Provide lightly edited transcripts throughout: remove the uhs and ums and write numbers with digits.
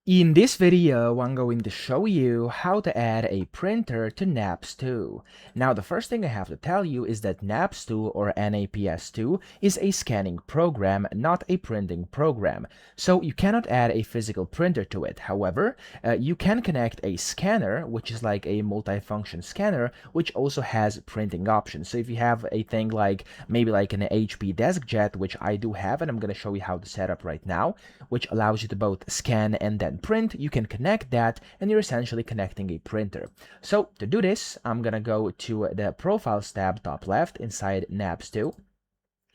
In this video, I'm going to show you how to add a printer to NAPS2. Now, the first thing I have to tell you is that NAPS2 or NAPS2 is a scanning program, not a printing program. So you cannot add a physical printer to it. However, you can connect a scanner, which is like a multifunction scanner, which also has printing options. So if you have a thing like maybe like an HP DeskJet, which I do have, and I'm going to show you how to set up right now, which allows you to both scan and then print, you can connect that and you're essentially connecting a printer. So to do this, I'm gonna go to the Profiles tab top left inside NAPS2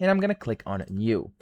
and I'm gonna click on New.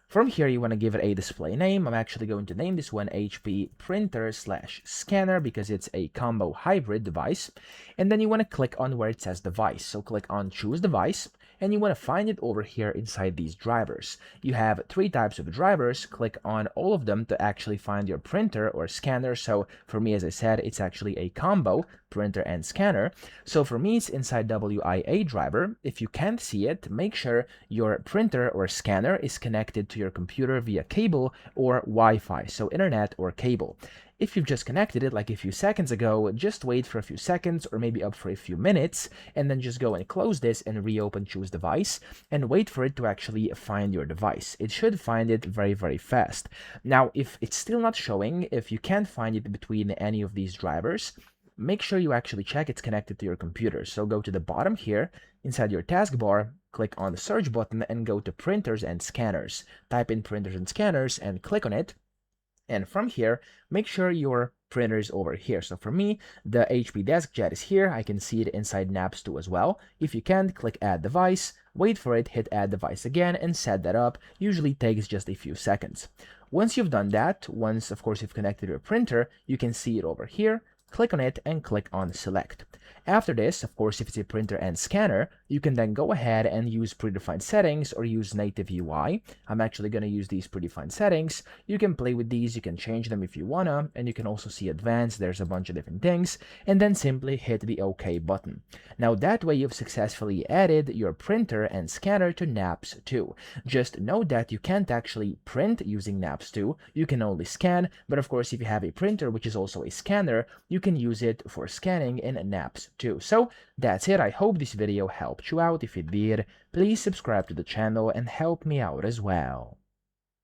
From here, you want to give it a display name. I'm actually going to name this one HP printer/scanner because it's a combo hybrid device. And then you want to click on where it says device. So click on choose device and you want to find it over here inside these drivers. You have three types of drivers. Click on all of them to actually find your printer or scanner. So for me, as I said, it's actually a combo printer and scanner. So for me, it's inside WIA driver. If you can't see it, make sure your printer or scanner is connected to your computer via cable or Wi-Fi, so internet or cable. If you've just connected it like a few seconds ago, just wait for a few seconds or maybe up for a few minutes, and then just go and close this and reopen choose device and wait for it to actually find your device. It should find it very, very fast. Now, if it's still not showing, if you can't find it between any of these drivers, make sure you actually check it's connected to your computer. So go to the bottom here, inside your taskbar, click on the search button and go to printers and scanners. Type in printers and scanners and click on it. And from here, make sure your printer is over here. So for me, the HP DeskJet is here. I can see it inside NAPS2 as well. If you can't, click add device, wait for it, hit add device again and set that up. Usually takes just a few seconds. Once you've done that, once of course you've connected your printer, you can see it over here. Click on it and click on select. After this, of course, if it's a printer and scanner, you can then go ahead and use predefined settings or use native UI. I'm actually going to use these predefined settings. You can play with these, you can change them if you wanna, and you can also see advanced, there's a bunch of different things, and then simply hit the OK button. Now that way you've successfully added your printer and scanner to NAPS2. Just know that you can't actually print using NAPS2, you can only scan, but of course if you have a printer which is also a scanner, you can use it for scanning in NAPS2. So that's it. I hope this video helped you out. If it did, please subscribe to the channel and help me out as well.